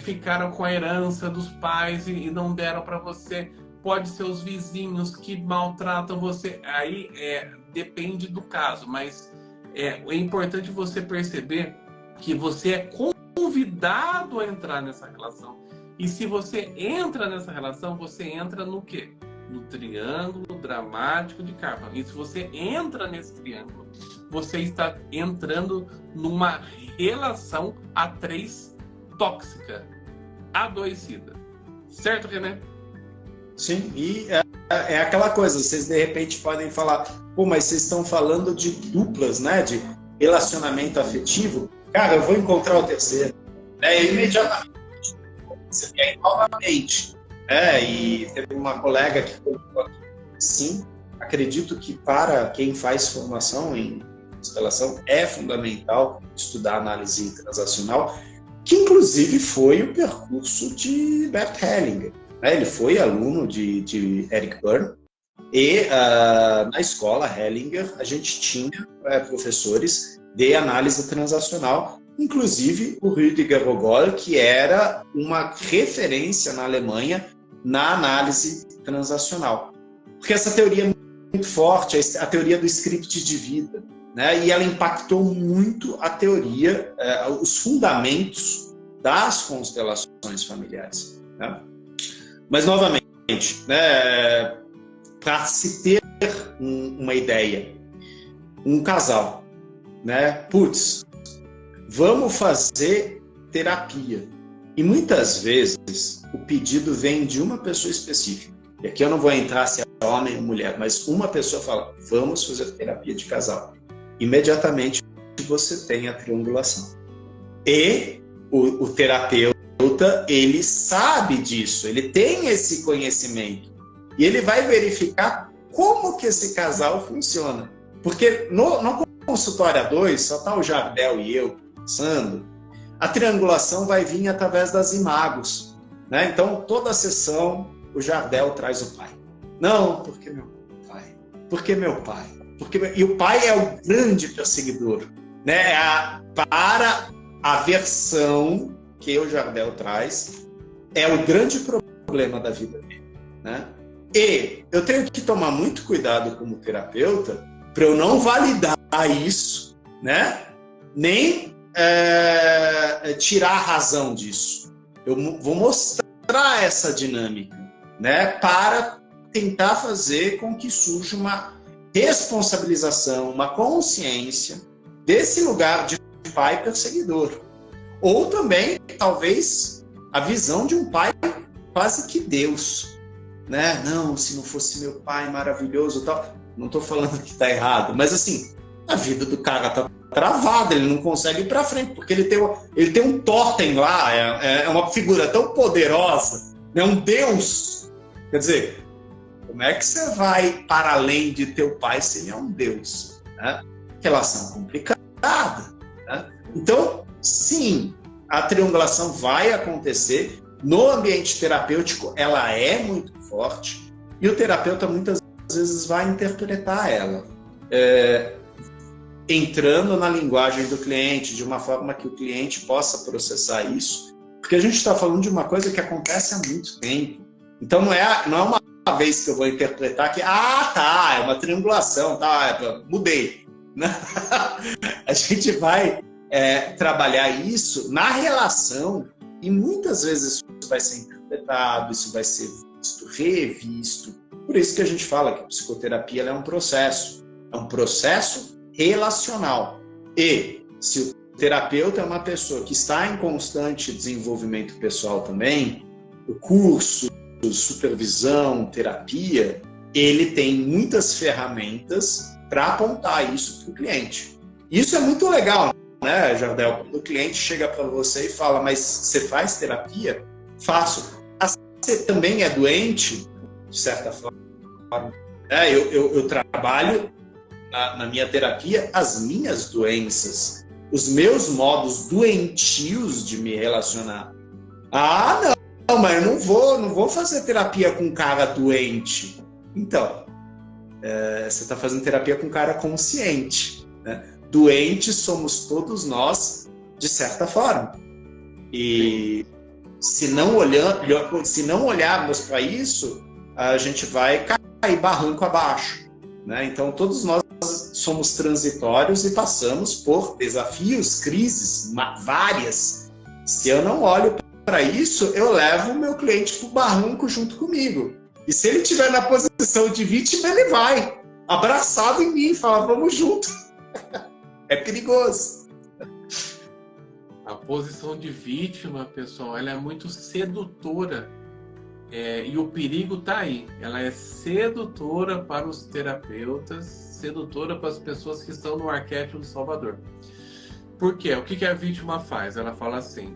ficaram com a herança dos pais e não deram para você, pode ser os vizinhos que maltratam você. Aí depende do caso, mas é importante você perceber que você é convidado a entrar nessa relação. E se você entra nessa relação, você entra no quê? No triângulo dramático de karma. E se você entra nesse triângulo, você está entrando numa relação A3 tóxica, adoecida. Certo, René? Sim, e é aquela coisa, vocês de repente podem falar, pô, mas vocês estão falando de duplas, né? De relacionamento afetivo. Cara, eu vou encontrar o terceiro. Imediatamente você quer novamente. E teve uma colega que colocou aqui, sim, acredito que para quem faz formação em constelação é fundamental estudar análise transacional, que inclusive foi o percurso de Bert Hellinger. Ele foi aluno de Eric Berne e na escola Hellinger a gente tinha professores de análise transacional, inclusive o Rüdiger Rogol, que era uma referência na Alemanha na análise transacional. Porque essa teoria é muito forte, a teoria do script de vida, né? E ela impactou muito a teoria, os fundamentos das constelações familiares, né? Mas, novamente, né, para se ter uma ideia. Um casal, né? Putz, vamos fazer terapia. E muitas vezes o pedido vem de uma pessoa específica. E aqui eu não vou entrar se é homem ou mulher, mas uma pessoa fala, vamos fazer terapia de casal. Imediatamente você tem a triangulação. E o terapeuta, ele sabe disso, ele tem esse conhecimento. E ele vai verificar como que esse casal funciona. Porque no consultório A2, só está o Jardel e eu pensando, a triangulação vai vir através das imagos, né? Então, toda a sessão, o Jardel traz o pai. Não, porque meu pai. Porque meu pai. E o pai é o grande perseguidor, né? Para a versão que o Jardel traz, é o grande problema da vida dele, né? E eu tenho que tomar muito cuidado como terapeuta para eu não validar isso, né? Nem tirar a razão disso. Eu vou mostrar essa dinâmica, né? Para tentar fazer com que surja uma responsabilização, uma consciência desse lugar de pai perseguidor. Ou também, talvez, a visão de um pai quase que Deus, né? Não, se não fosse meu pai maravilhoso e tal. Não estou falando que está errado, mas assim, a vida do cara está travada, ele não consegue ir para frente, porque ele tem um totem lá, é uma figura tão poderosa, é um Deus. Quer dizer, como é que você vai para além de teu pai se ele é um Deus? Né? Relação complicada. Né? Então, sim, a triangulação vai acontecer. No ambiente terapêutico, ela é muito forte e o terapeuta muitas vezes vai interpretar ela, entrando na linguagem do cliente, de uma forma que o cliente possa processar isso, porque a gente está falando de uma coisa que acontece há muito tempo. Então não é uma vez que eu vou interpretar que, é uma triangulação, mudei. A gente vai trabalhar isso na relação e muitas vezes isso vai ser interpretado, isso vai ser visto, revisto. Por isso que a gente fala que a psicoterapia ela é um processo relacional. E se o terapeuta é uma pessoa que está em constante desenvolvimento pessoal também, o curso, supervisão, terapia, ele tem muitas ferramentas para apontar isso para o cliente. Isso é muito legal, né, Jardel? Quando o cliente chega para você e fala, mas você faz terapia? Faço. Você também é doente? De certa forma. Eu trabalho na minha terapia as minhas doenças, os meus modos doentios de me relacionar. Não, mas eu não vou fazer terapia com um cara doente. Então, você está fazendo terapia com um cara consciente, né? Doentes somos todos nós, de certa forma. E se não olharmos para isso, a gente vai cair barranco abaixo, né? Então, todos nós somos transitórios e passamos por desafios, crises, várias. Se eu não olho para isso, eu levo o meu cliente para o barranco junto comigo. E se ele estiver na posição de vítima, ele vai abraçado em mim e fala, vamos junto. É perigoso. A posição de vítima, pessoal, ela é muito sedutora. E o perigo está aí. Ela é sedutora para os terapeutas, sedutora para as pessoas que estão no arquétipo do Salvador. Por quê? O que a vítima faz? Ela fala assim,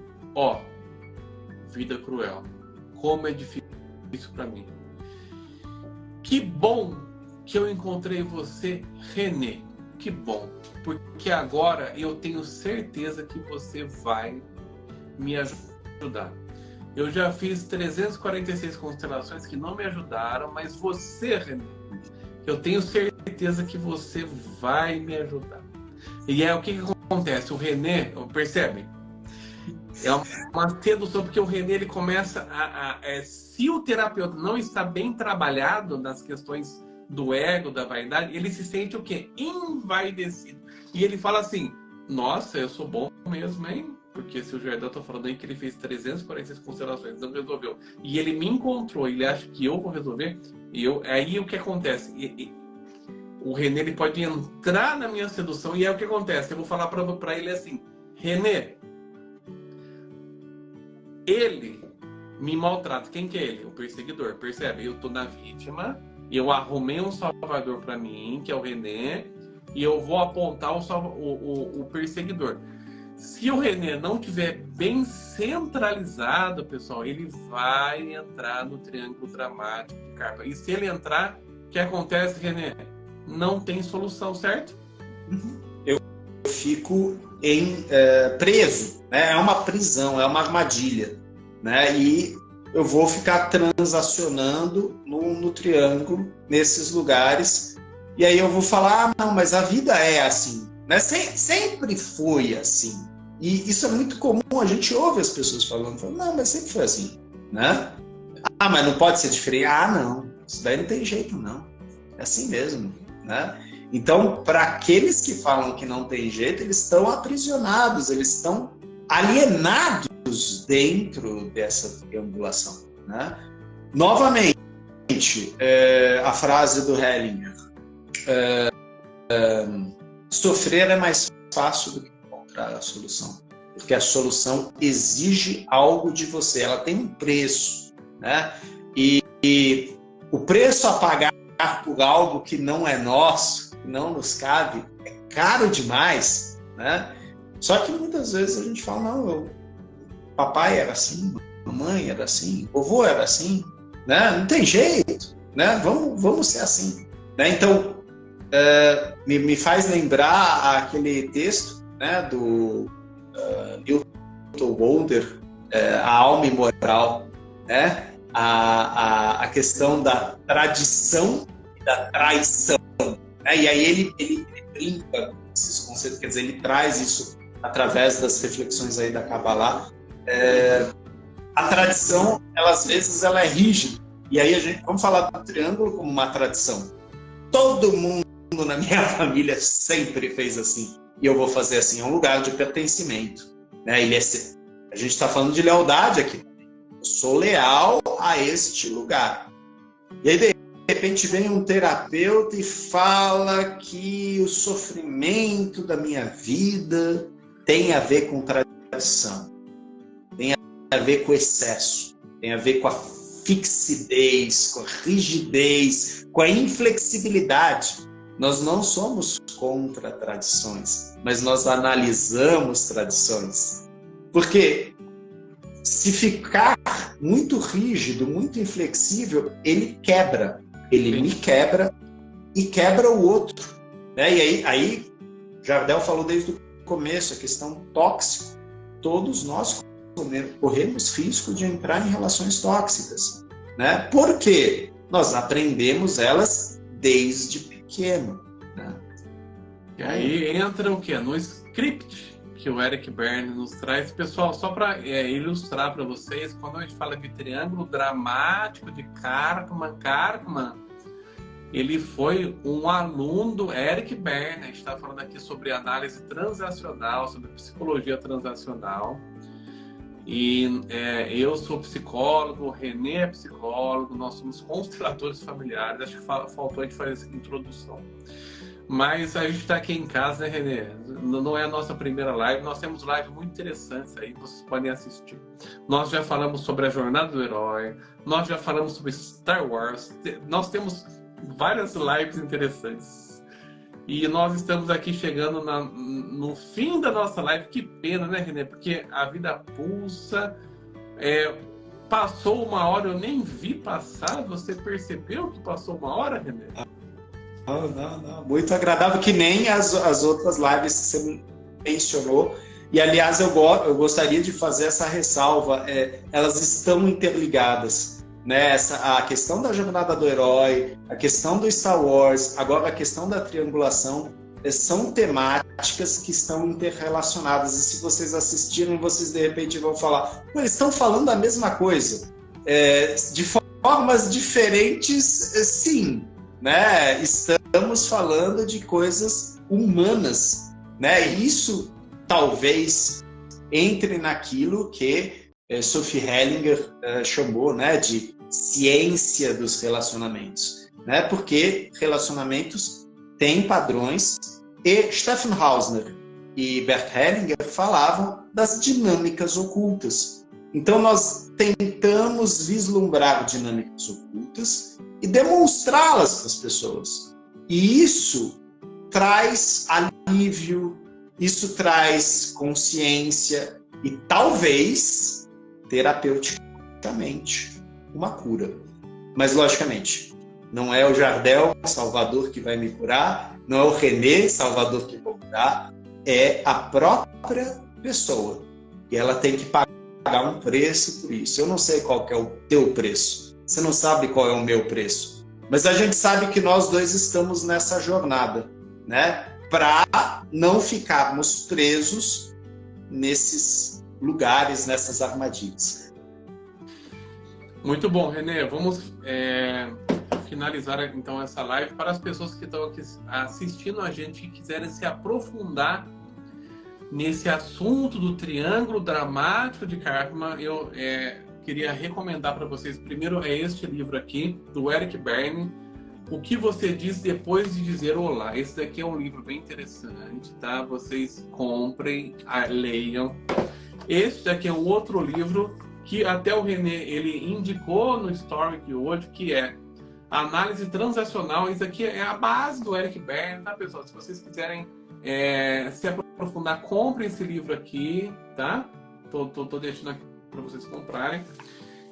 vida cruel, como é difícil para mim. Que bom que eu encontrei você, Renê. Que bom, porque agora eu tenho certeza que você vai me ajudar. Eu já fiz 346 constelações que não me ajudaram, mas você, Renê, eu tenho certeza que você vai me ajudar. E o que acontece? O Renê, percebe? É uma sedução, porque o Renê ele começa se o terapeuta não está bem trabalhado nas questões do ego, da vaidade, ele se sente o quê? Envaidecido. E ele fala assim, nossa, eu sou bom mesmo, hein? Porque se o Jardel tá falando aí que ele fez 346 constelações, não resolveu, e ele me encontrou, ele acha que eu vou resolver, aí o que acontece? o René ele pode entrar na minha sedução e é o que acontece. Eu vou falar para ele assim, René, ele me maltrata. Quem que é ele? O perseguidor. Percebe? Eu tô na vítima, eu arrumei um salvador para mim, que é o René, e eu vou apontar o perseguidor. Se o René não tiver bem centralizado, pessoal, ele vai entrar no triângulo dramático de Carpa. E se ele entrar, o que acontece, René? Não tem solução, certo? Eu fico preso, né? É uma prisão, é uma armadilha, né? E eu vou ficar transacionando no triângulo, nesses lugares, e aí eu vou falar, não, mas a vida é assim, né? Sempre foi assim. E isso é muito comum, a gente ouve as pessoas falando, não, mas sempre foi assim, né? Ah, mas não pode ser diferente. Ah, não, isso daí não tem jeito, não. É assim mesmo, né? Então, para aqueles que falam que não tem jeito, eles estão aprisionados, eles estão alienados dentro dessa triangulação, né? Novamente, a frase do Hellinger, sofrer é mais fácil do que encontrar a solução, porque a solução exige algo de você, ela tem um preço, né? E o preço a pagar por algo que não é nosso, que não nos cabe, é caro demais, né? Só que muitas vezes a gente fala, não, papai era assim, mamãe era assim, vovô era assim, né? Não tem jeito, né? Vamos ser assim, né? Então, me faz lembrar aquele texto, né, do Newton Wolder, A Alma Imoral, né? A questão da tradição e da traição, né? E aí ele brinca com esses conceitos, quer dizer, ele traz isso através das reflexões aí da Kabbalah. A tradição, às vezes, ela é rígida, e aí vamos falar do triângulo como uma tradição. Todo mundo na minha família sempre fez assim, e eu vou fazer assim, é um lugar de pertencimento, né? A gente está falando de lealdade aqui. Eu sou leal a este lugar. E aí, de repente, vem um terapeuta e fala que o sofrimento da minha vida tem a ver com tradição, tem a ver com excesso, tem a ver com a fixidez, com a rigidez, com a inflexibilidade. Nós não somos contra tradições, mas nós analisamos tradições. Porque se ficar muito rígido, muito inflexível, ele quebra. Ele me quebra e quebra o outro, né? E aí Jardel falou desde o começo, a questão tóxica. Todos nós corremos risco de entrar em relações tóxicas, né? Porque nós aprendemos elas desde pequeno, né? E aí entra o quê? No script que o Eric Berne nos traz. Pessoal, só para ilustrar para vocês, quando a gente fala de triângulo dramático de Karpman, ele foi um aluno do Eric Berne. A gente está falando aqui sobre análise transacional, sobre psicologia transacional. E eu sou psicólogo, o René é psicólogo, nós somos consteladores familiares. Acho que faltou a gente fazer essa introdução. Mas a gente está aqui em casa, né, René? Não é a nossa primeira live, nós temos lives muito interessantes aí, vocês podem assistir. Nós já falamos sobre a jornada do herói, nós já falamos sobre Star Wars, nós temos várias lives interessantes. E nós estamos aqui chegando no fim da nossa live. Que pena, né, René? Porque a vida pulsa. Passou uma hora, eu nem vi passar. Você percebeu que passou uma hora, René? Não. Muito agradável, que nem as outras lives que você mencionou. E, aliás, eu gostaria de fazer essa ressalva. Elas estão interligadas. Né? A questão da jornada do herói, a questão do Star Wars, agora a questão da triangulação, são temáticas que estão interrelacionadas. E se vocês assistirem, vocês de repente vão falar, eles estão falando a mesma coisa. De formas diferentes, sim. Né? Estamos falando de coisas humanas. Né? E isso talvez entre naquilo que Sophie Hellinger chamou, né, de ciência dos relacionamentos, né? Porque relacionamentos tem padrões, e Stephen Hausner e Bert Hellinger falavam das dinâmicas ocultas. Então, nós tentamos vislumbrar dinâmicas ocultas e demonstrá-las para as pessoas. E isso traz alívio, isso traz consciência e talvez, terapeuticamente, uma cura. Mas, logicamente, não é o Jardel Salvador que vai me curar, não é o René Salvador que vai curar, é a própria pessoa. E ela tem que pagar um preço por isso. Eu não sei qual que é o teu preço. Você não sabe qual é o meu preço. Mas a gente sabe que nós dois estamos nessa jornada, né? Para não ficarmos presos nesses lugares, nessas armadilhas. Muito bom, René. Vamos finalizar então essa live. Para as pessoas que estão aqui assistindo a gente e quiserem se aprofundar nesse assunto do triângulo dramático de Karpman, eu queria recomendar para vocês, primeiro, este livro aqui, do Eric Berne, O que você diz depois de dizer olá. Esse daqui é um livro bem interessante, tá? Vocês comprem, leiam. Este daqui é um outro livro que até o René ele indicou no Story de hoje, que é Análise Transacional. Isso aqui é a base do Eric Berne, tá, pessoal? Se vocês quiserem se aprofundar, comprem esse livro aqui, tá? Tô deixando aqui para vocês comprarem.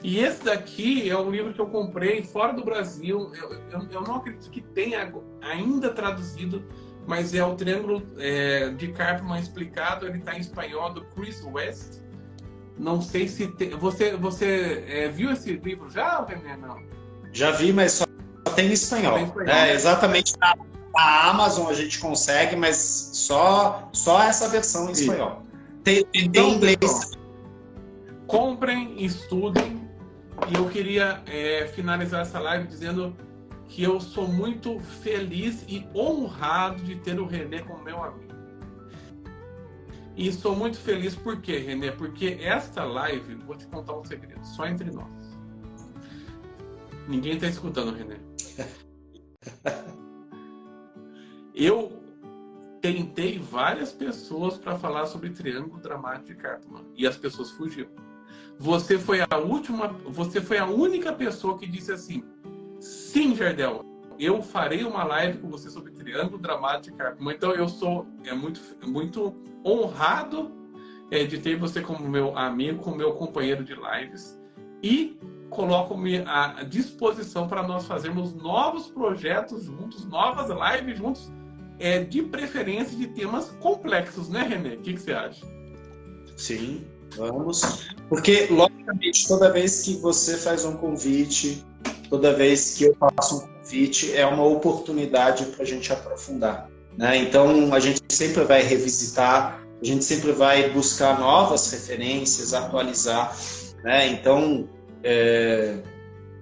E esse daqui é um livro que eu comprei fora do Brasil. Eu não acredito que tenha ainda traduzido, mas é o Triângulo de Karpman Explicado. Ele está em espanhol, do Chris West. Não sei se você viu esse livro já, René? Não. Já vi, mas só tem em espanhol. Exatamente. Na Amazon a gente consegue, mas só essa versão em espanhol. Tem em inglês. Comprem, estudem. E eu queria finalizar essa live dizendo que eu sou muito feliz e honrado de ter o René como meu amigo. E sou muito feliz por quê, René? Porque esta live, vou te contar um segredo, só entre nós. Ninguém está escutando, René. Eu tentei várias pessoas para falar sobre Triângulo Dramático de Karpman e as pessoas fugiram. Você foi a única pessoa que disse assim: sim, Jardel, eu farei uma live com você sobre Triângulo Dramático de Karpman. Então eu sou muito honrado de ter você como meu amigo, como meu companheiro de lives, e coloco-me à disposição para nós fazermos novos projetos juntos, novas lives juntos, de preferência de temas complexos, né, René? O que você acha? Sim, vamos. Porque, logicamente, toda vez que você faz um convite, toda vez que eu faço um convite, é uma oportunidade para a gente aprofundar, né? Então, a gente sempre vai revisitar, a gente sempre vai buscar novas referências, atualizar, né? Então,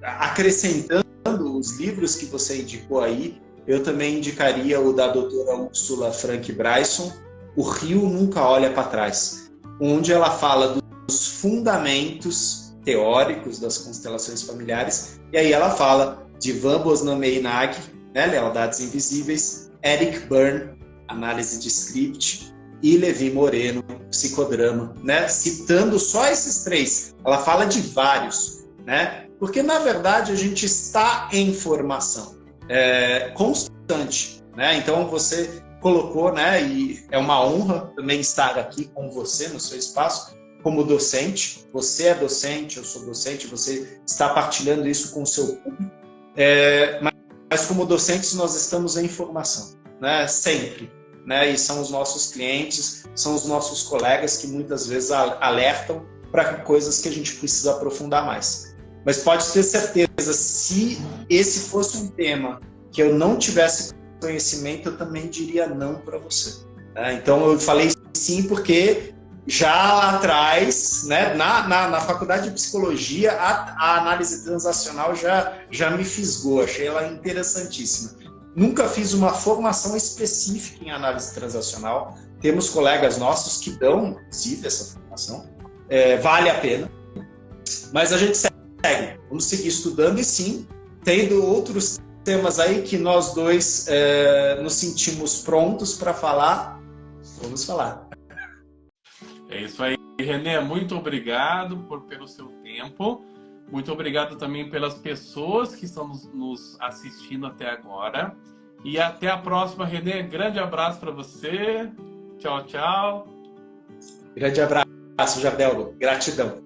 acrescentando os livros que você indicou aí, eu também indicaria o da doutora Ursula Frank Bryson, O Rio Nunca Olha para Trás, onde ela fala dos fundamentos teóricos das constelações familiares, e aí ela fala de Van Bosnameinag, né, Lealdades Invisíveis, Eric Berne, Análise de Script, e Levi Moreno, Psicodrama, né, citando só esses três. Ela fala de vários, né, porque na verdade a gente está em formação constante, né? Então você colocou, né, e é uma honra também estar aqui com você no seu espaço como docente. Você é docente, eu sou docente, você está partilhando isso com o seu público, mas como docentes nós estamos em formação, né, sempre, né, e são os nossos clientes, são os nossos colegas que muitas vezes alertam para coisas que a gente precisa aprofundar mais. Mas pode ter certeza, se esse fosse um tema que eu não tivesse conhecimento, eu também diria não para você. Então, eu falei sim porque já lá atrás, né, na faculdade de psicologia, a análise transacional já me fisgou, achei ela interessantíssima. Nunca fiz uma formação específica em análise transacional. Temos colegas nossos que dão, inclusive, essa formação. Vale a pena. Mas a gente segue. Vamos seguir estudando e sim, tendo outros temas aí que nós dois nos sentimos prontos para falar, vamos falar. É isso aí, René. Muito obrigado pelo seu tempo. Muito obrigado também pelas pessoas que estão nos assistindo até agora. E até a próxima, René. Grande abraço para você. Tchau, tchau. Grande abraço, Jabel. Gratidão.